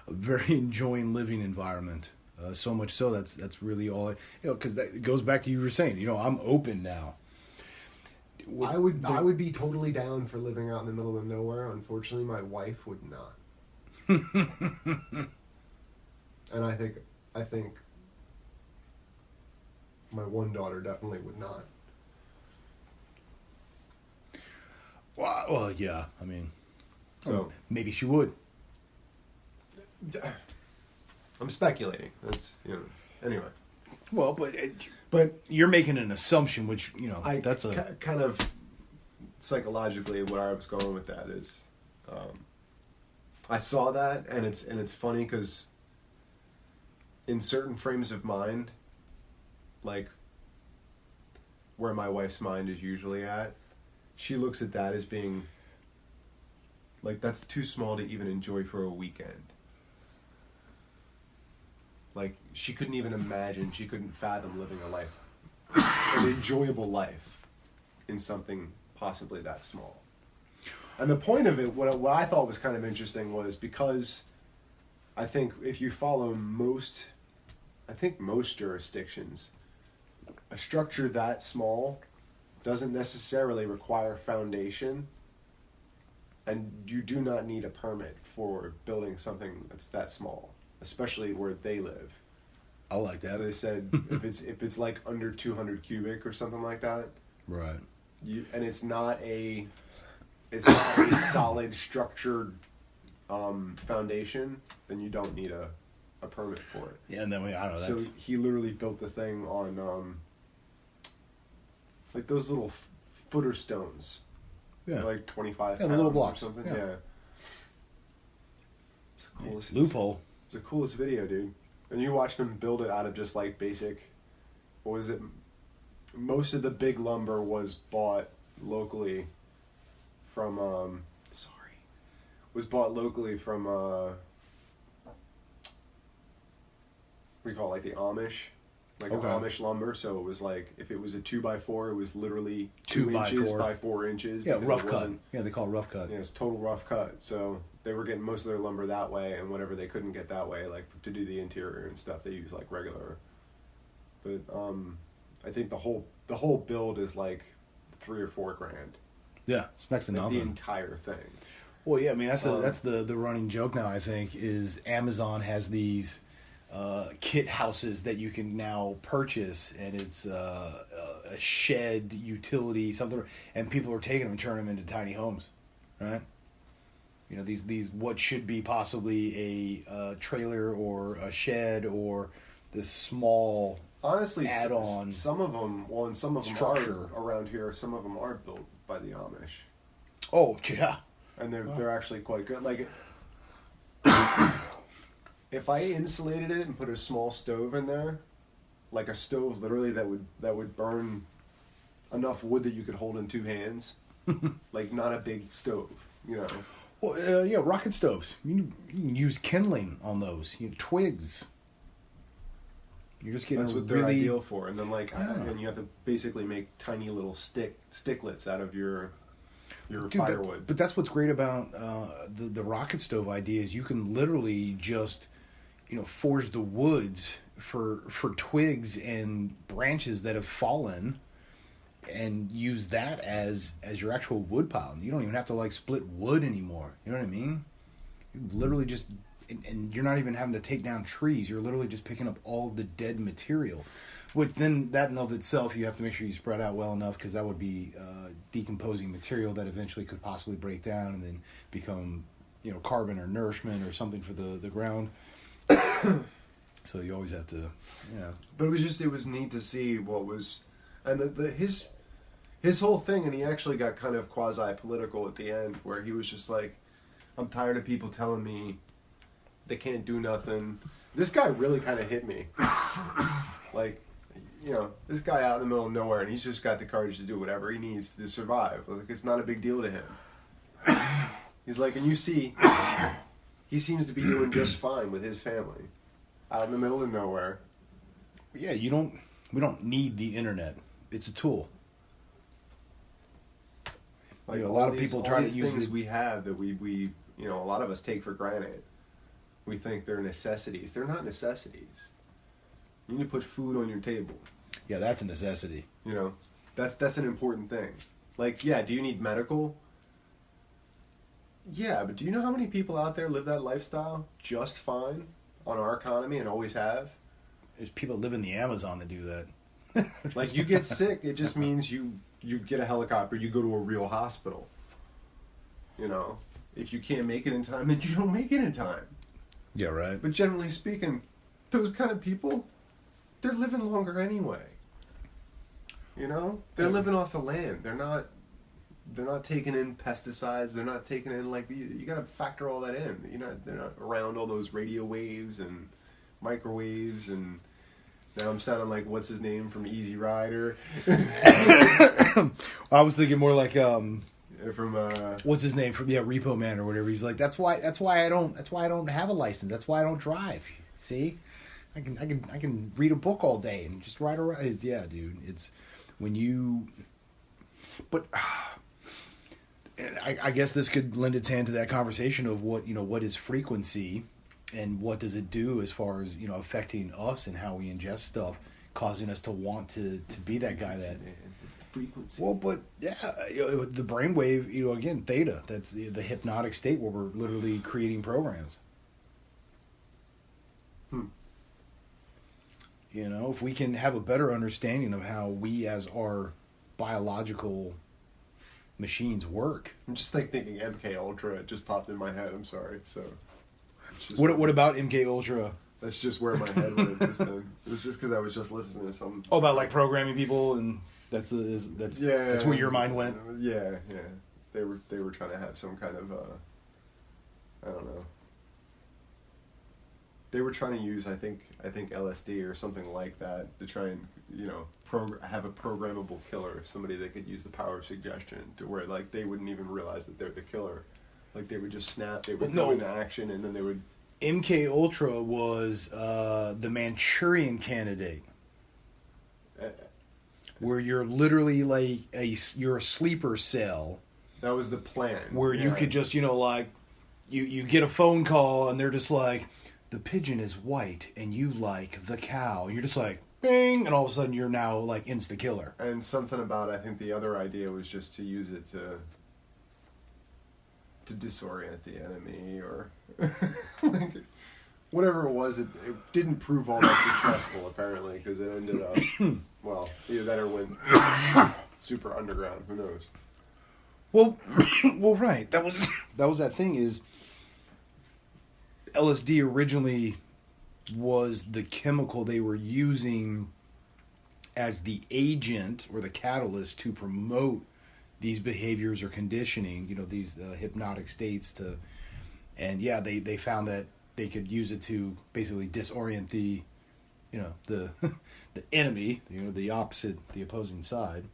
very enjoying living environment. So much so that's really all. Because that goes back to you were saying. I'm open now. I would be totally down for living out in the middle of nowhere. Unfortunately, my wife would not. And I think my one daughter definitely would not. Well, yeah. I mean, so maybe she would. I'm speculating. That's anyway. Well, but you're making an assumption, which that's kind of psychologically where I was going with that is. I saw that, and it's funny because in certain frames of mind, like where my wife's mind is usually at, she looks at that as being like that's too small to even enjoy for a weekend. Like, she couldn't even imagine, she couldn't fathom living a life, an enjoyable life in something possibly that small. And the point of it, what I thought was kind of interesting was because I think if you follow most jurisdictions, a structure that small doesn't necessarily require foundation, and you do not need a permit for building something that's that small, especially where they live. I like that. So they said if it's like under 200 cubic or something like that, right? And it's not a solid structured foundation, then you don't need a permit for it. Yeah, and then I don't know. So he literally built the thing on like those little footer stones. Yeah. They're like 25 the pounds little blocks. or something. Yeah. Yeah. It's the coolest. Loophole. It's the coolest video, dude. And you watched them build it out of just like basic. What was it? Most of the big lumber was bought locally from. Was bought locally from. What do you call it? Like the Amish. Like Amish lumber, so it was like if it was a 2x4, it was literally 2 inches by 4 inches. Yeah, rough cut. Yeah, they call it rough cut. Yeah, it's total rough cut. So they were getting most of their lumber that way, and whatever they couldn't get that way, like to do the interior and stuff, they use like regular. But I think the whole build is like $3 or $4 grand. Yeah, it's next to like nothing. The entire thing. Well, yeah, I mean that's the running joke now. I think is Amazon has these kit houses that you can now purchase, and it's a shed utility something, and people are taking them and turning them into tiny homes, right? You know, these what should be possibly a trailer or a shed or this small honestly add-on. Some of them, well, and some of them structure. are around here. Some of them are built by the Amish. Oh yeah, and they're actually quite good. Like. If I insulated it and put a small stove in there, like a stove literally that would burn enough wood that you could hold in 2 hands, like not a big stove, you know. Well, yeah, rocket stoves. You can use kindling on those. Twigs. You're just getting that's what they're ideal for, and then and you have to basically make tiny little sticklets out of your firewood. But that's what's great about the rocket stove idea is you can literally just forge the woods for twigs and branches that have fallen and use that as your actual wood pile. You don't even have to split wood anymore. You know what I mean? You literally just, and you're not even having to take down trees. You're literally just picking up all the dead material, which then that in of itself, you have to make sure you spread out well enough because that would be decomposing material that eventually could possibly break down and then become, carbon or nourishment or something for the ground. So you always have to, But it was neat to see what was, and his whole thing, and he actually got kind of quasi-political at the end, where he was just like, I'm tired of people telling me they can't do nothing. This guy really kind of hit me. This guy out in the middle of nowhere, and he's just got the courage to do whatever he needs to survive. It's not a big deal to him. He's like, and you see... He seems to be doing just fine with his family, out in the middle of nowhere. Yeah, we don't need the internet. It's a tool. A lot of people try to use things we have that we a lot of us take for granted. We think they're necessities. They're not necessities. You need to put food on your table. Yeah, that's a necessity. That's an important thing. Do you need medical? Yeah, but do you know how many people out there live that lifestyle just fine on our economy and always have? There's people that live in the Amazon that do that. You get sick, it just means you get a helicopter, you go to a real hospital. If you can't make it in time, then you don't make it in time. Yeah, right. But generally speaking, those kind of people, they're living longer anyway. They're living off the land. They're not taking in pesticides. They're not taking in you got to factor all that in. They're not around all those radio waves and microwaves and. Now I'm sounding like what's his name from Easy Rider. I was thinking more like from what's his name from Repo Man or whatever. He's like that's why I don't have a license. That's why I don't drive. See, I can read a book all day and just ride around. Yeah, dude. It's when you, but. I guess this could lend its hand to that conversation of what is frequency and what does it do as far as affecting us and how we ingest stuff, causing us to want to be that guy that. It's the frequency. Well, but yeah, the brainwave, again, theta. That's the hypnotic state where we're literally creating programs. If we can have a better understanding of how we as our biological machines work. I'm just thinking MK Ultra. It just popped in my head. I'm sorry. So, what about MK Ultra? That's just where my head went just then. It was just because I was just listening to some. Oh, about like programming people, and that's where your mind went. Yeah. They were trying to have some kind of I don't know. They were trying to use I think LSD or something like that to try and have a programmable killer, somebody that could use the power of suggestion to where like they wouldn't even realize that they're the killer. Like they would just snap, they would go into action, and then they would. MK Ultra was the Manchurian Candidate, where you're literally like you're a sleeper cell. That was the plan. Where you could just like you get a phone call and they're just like, the pigeon is white and you like the cow, and you're just like bing, and all of a sudden you're now like insta killer. And something about I think the other idea was just to use it to disorient the enemy or like, whatever it was. It didn't prove all that successful apparently, because it ended up either that or went super underground. Who knows? Well, right. That was that thing is LSD originally was the chemical they were using as the agent or the catalyst to promote these behaviors or conditioning, these hypnotic states they found that they could use it to basically disorient the the enemy, the opposite, the opposing side,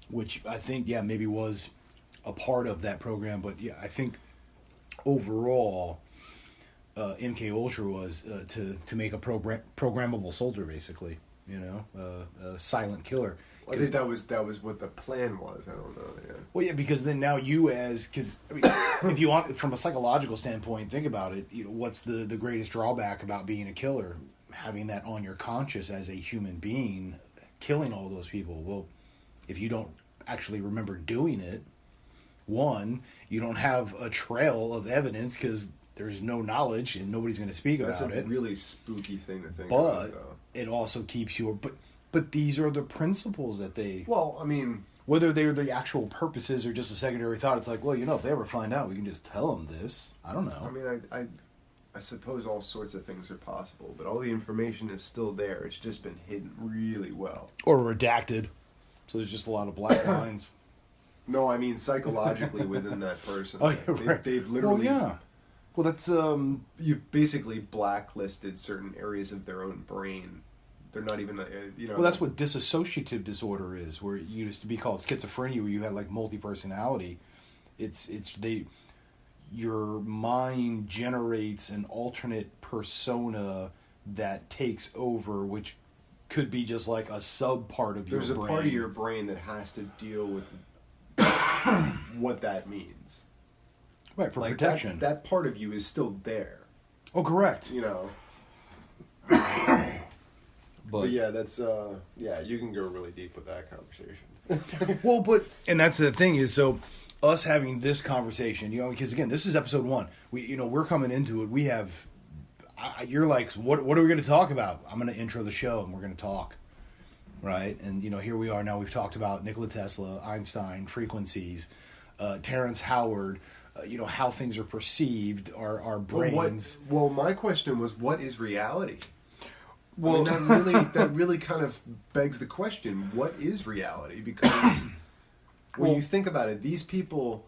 which I think maybe was a part of that program. But I think overall MK Ultra was to make a programmable soldier, basically, a silent killer. I think that was what the plan was. I don't know. Yeah. Well, yeah, because then now if you want, from a psychological standpoint, think about it. What's the greatest drawback about being a killer? Having that on your conscious as a human being, killing all those people. Well, if you don't actually remember doing it, one, you don't have a trail of evidence because there's no knowledge and nobody's going to speak about it. That's a really spooky thing to think about. But it also keeps you. But these are the principles that they. Well, I mean, whether they're the actual purposes or just a secondary thought, it's like, well, if they ever find out, we can just tell them this. I don't know. I mean, I suppose all sorts of things are possible, but all the information is still there. It's just been hidden really well. Or redacted. So there's just a lot of black lines. No, I mean psychologically within that person. Oh, yeah, right. They've literally. Well, yeah. Well, that's you've basically blacklisted certain areas of their own brain. They're not even Well, that's what dissociative disorder is, where it used to be called schizophrenia, where you had like multi-personality. Your mind generates an alternate persona that takes over, which could be just like a sub part of your brain. There's a part of your brain that has to deal with what that means. Right, for protection. That part of you is still there. Oh, correct. But yeah, that's you can go really deep with that conversation. Well, and that's the thing is, so us having this conversation, because again, this is episode 1. We're coming into it. We have, you're like, what are we going to talk about? I'm going to intro the show and we're going to talk, right? And here we are now. We've talked about Nikola Tesla, Einstein, frequencies, Terrence Howard. How things are perceived, our brains. Well, my question was, what is reality? Well, that really kind of begs the question: what is reality? Because when you think about it, these people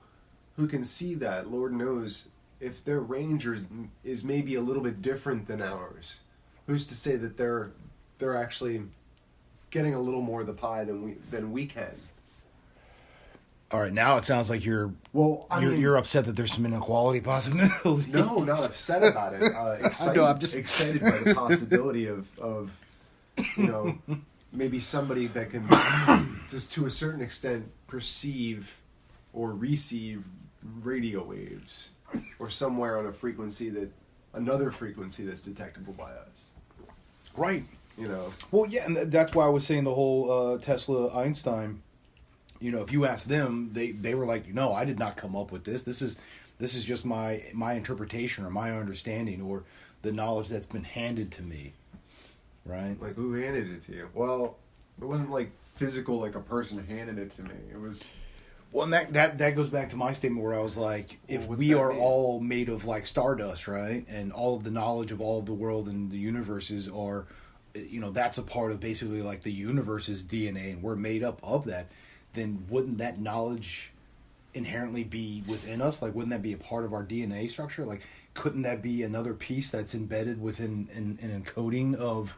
who can see that, Lord knows if their range is maybe a little bit different than ours. Who's to say that they're actually getting a little more of the pie than we can? All right, now it sounds like you're upset that there's some inequality possibility. No, not upset about it. I'm just excited by the possibility of maybe somebody that can just to a certain extent perceive or receive radio waves, or somewhere on another frequency that's detectable by us. Right. Well, yeah, and that's why I was saying the whole Tesla Einstein. If you ask them, they were like, no, I did not come up with this. This is just my interpretation or my understanding or the knowledge that's been handed to me. Right? Like, who handed it to you? Well, it wasn't like physical, like a person handed it to me. It was. Well, and that goes back to my statement where I was like, if Well, what's we that are mean? all made of like stardust, right, and all of the knowledge of all of the world and the universes are, that's a part of basically like the universe's DNA, and we're made up of that. Then wouldn't that knowledge inherently be within us? Like, wouldn't that be a part of our DNA structure? Like, couldn't that be another piece that's embedded within an encoding of,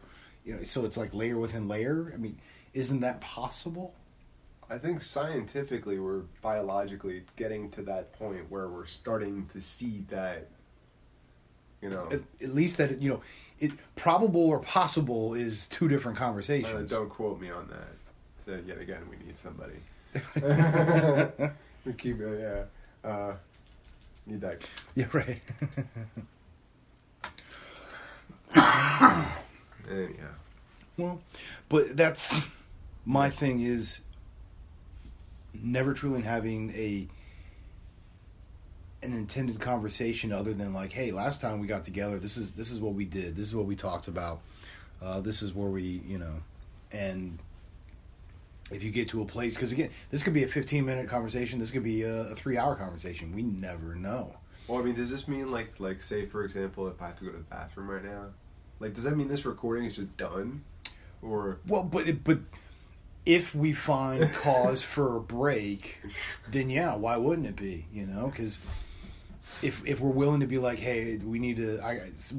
so it's like layer within layer? I mean, isn't that possible? I think scientifically we're biologically getting to that point where we're starting to see that, At least that, it probable or possible is two different conversations. Don't quote me on that. So yet again, we need somebody. We keep it, need that. Yeah, right. Anyhow. Well, but that's my thing is never truly having an intended conversation other than like, hey, last time we got together, this is what we did, this is what we talked about, this is where we, and if you get to a place, because again, this could be a 15-minute conversation, this could be a 3-hour conversation, we never know. Well, I mean, does this mean like say for example, if I have to go to the bathroom right now, like does that mean this recording is just done, or? Well, but if we find cause for a break, then yeah, why wouldn't it be? Because if we're willing to be like, hey, we need to,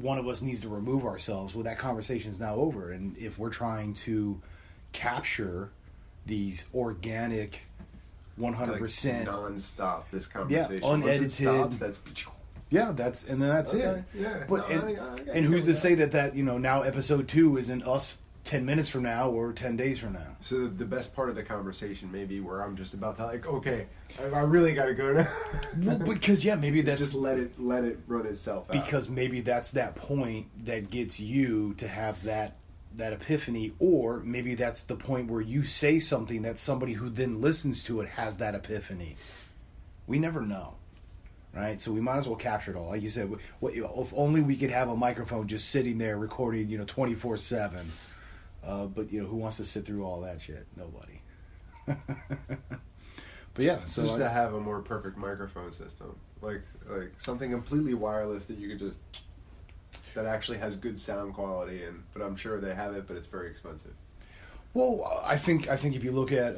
one of us needs to remove ourselves. Well, that conversation is now over. And if we're trying to capture these organic, 100% non-stop this conversation, unedited. Once it stops, that's. Yeah, and then that's okay, it. Yeah, but no, and who's to say that now episode 2 isn't us 10 minutes from now or 10 days from now. So the best part of the conversation may be where I'm just about to like, okay, I really got to go now. Well, because maybe that's just let it run itself out. Because maybe that's that point that gets you to have that epiphany, or maybe that's the point where you say something that somebody who then listens to it has that epiphany. We never know. Right, so we might as well capture it all. Like you said, if only we could have a microphone just sitting there recording, 24/7. But who wants to sit through all that shit? Nobody. But yeah, so just to have a more perfect microphone system, like something completely wireless that you could just that actually has good sound quality, but I'm sure they have it, but it's very expensive. Well, I think if you look at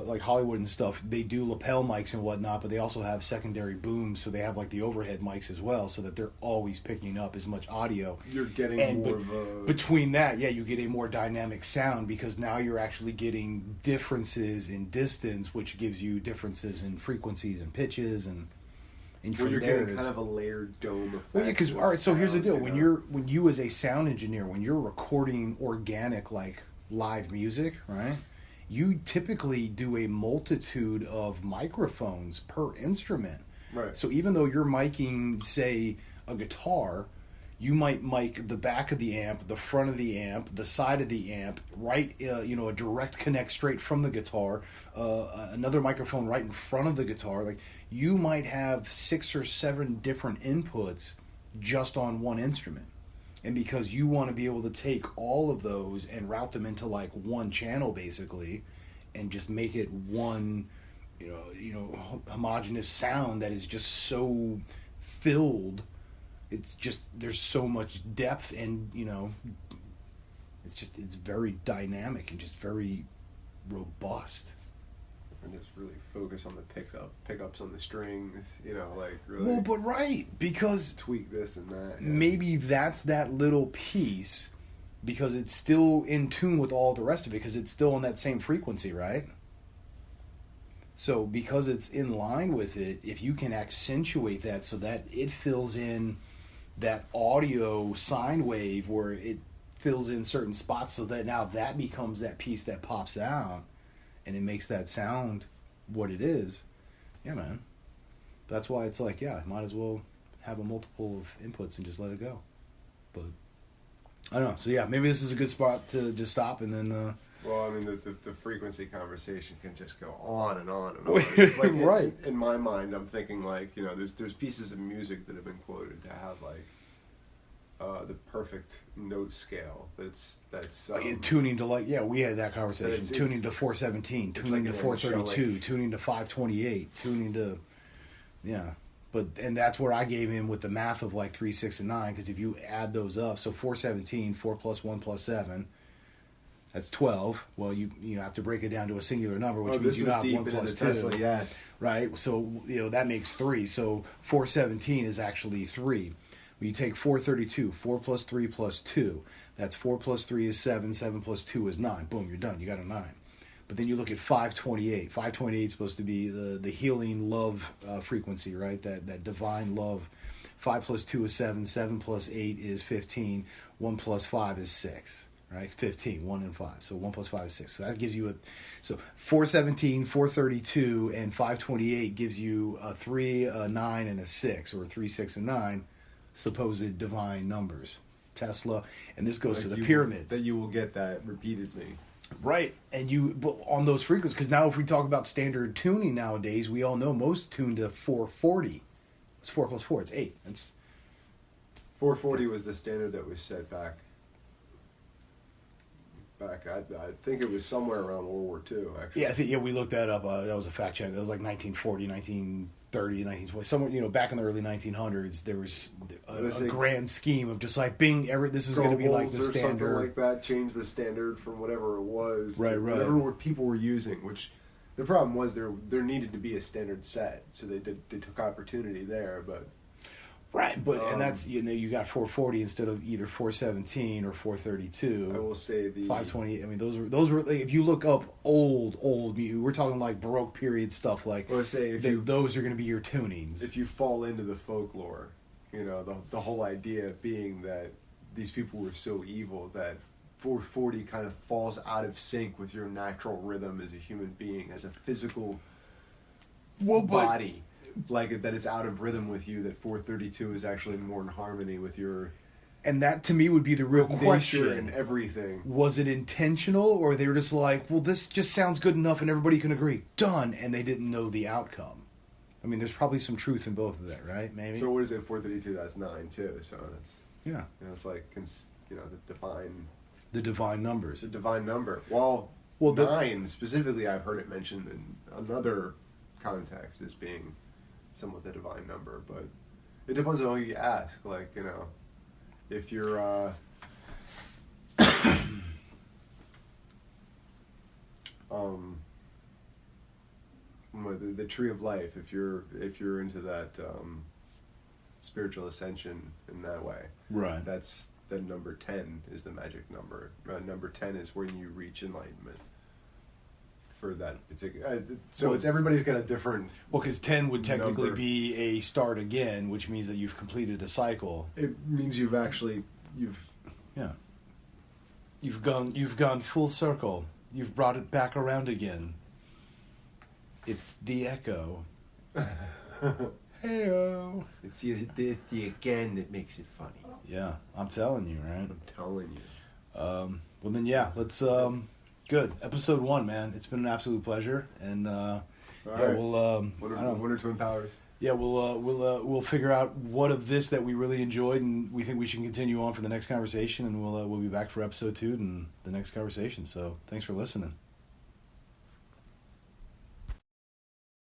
like Hollywood and stuff, they do lapel mics and whatnot, but they also have secondary booms, so they have like the overhead mics as well, so that they're always picking up as much audio. You're getting more of a... Between that, yeah, you get a more dynamic sound because now you're actually getting differences in distance, which gives you differences in frequencies and pitches, and well, you're getting kind of a layered dome effect. Well, yeah, because all right, so here's the deal: when you as a sound engineer, when you're recording organic like live music, right, you typically do a multitude of microphones per instrument. Right. So even though you're miking, say, a guitar, you might mic the back of the amp, the front of the amp, the side of the amp, right, a direct connect straight from the guitar, another microphone right in front of the guitar. Like, you might have 6 or 7 different inputs just on one instrument. And because you want to be able to take all of those and route them into like one channel basically, and just make it one, homogeneous sound that is just so filled. It's just there's so much depth, and it's very dynamic and just very robust. And just really focus on the pickups on the strings, like really. Well, but right, because tweak this and that. Yeah. Maybe that's that little piece, because it's still in tune with all the rest of it, because it's still on that same frequency, right? So because it's in line with it, if you can accentuate that so that it fills in that audio sine wave where it fills in certain spots, so that now that becomes that piece that pops out. And it makes that sound what it is. Yeah, man. That's why it's like, yeah, might as well have a multiple of inputs and just let it go. But I don't know. So yeah, maybe this is a good spot to just stop and then. Well, I mean, the frequency conversation can just go on and on and on. It's like right. In my mind, I'm thinking like there's pieces of music that have been quoted to have like the perfect note scale. That's tuning to we had that conversation. It's tuning to 417, tuning to 432, tuning to 528, tuning to and that's where I gave him with the math of like 3, 6, and 9, because if you add those up, so 417, 4 plus 1 plus 7, that's 12. Well, you have to break it down to a singular number, which means you have 1 plus 2. Tesla, yes. Right? So, that makes 3. So 417 is actually 3. Well, you take 432, 4 plus 3 plus 2. That's 4 plus 3 is 7, 7 plus 2 is 9. Boom, you're done. You got a 9. But then you look at 528. 528 is supposed to be the healing love frequency, right? That divine love. 5 plus 2 is 7. 7 plus 8 is 15. 1 plus 5 is 6. Right? 15. 1 and 5. So 1 plus 5 is 6. So that gives you so 417, 432, and 528 gives you a 3, a 9, and a 6, or 3, 6, and 9 supposed divine numbers. Tesla, and this goes to the pyramids. That you will get that repeatedly. Right, but on those frequencies, because now if we talk about standard tuning nowadays, we all know most tune to 440. It's 4 plus 4, it's 8. It's 440 was the standard that was set back. I think it was somewhere around World War II, actually. Yeah, we looked that up. That was a fact check. That was like 1940, 1930, 1920. Somewhere, back in the early 1900s, there was a grand scheme of just like this is going to be like the standard. Something like that, change the standard from whatever it was. Right. Whatever people were using, which the problem was there needed to be a standard set, so they took opportunity there, but. Right, but and that's you got 440 instead of either 417 or 432. I will say the 528. I mean, those were if you look up old, we're talking like Baroque period stuff. Like I would say those are going to be your tunings. If you fall into the folklore, the whole idea being that these people were so evil that 440 kind of falls out of sync with your natural rhythm as a human being, as a physical body. Like that it's out of rhythm with you, that 432 is actually more in harmony with your... And that to me would be the real question. And everything. Was it intentional, or they were just like, well, this just sounds good enough and everybody can agree. Done. And they didn't know the outcome. I mean, there's probably some truth in both of that, right? Maybe. So what is it, 432? That's 9 too. So that's... Yeah. It's like, the divine... The divine numbers. The divine number. Well 9 specifically, I've heard it mentioned in another context as being... somewhat the divine number, but it depends on who you ask. Like, if you're the tree of life, if you're into that spiritual ascension in that way, right? That's the number 10 is the magic number. Number 10 is when you reach enlightenment. For that particular, it's everybody's got a different. Well, because 10 would technically be a start again, which means that you've completed a cycle. It means you've gone full circle. You've brought it back around again. It's the echo. Hey-o. It's the again that makes it funny. Yeah, I'm telling you, right? I'm telling you. Well then, let's. Good. Episode 1, man. It's been an absolute pleasure, and right. We'll Wonder Twin Powers. Yeah, we'll figure out what of this that we really enjoyed, and we think we should continue on for the next conversation, and we'll be back for episode 2 and the next conversation. So thanks for listening.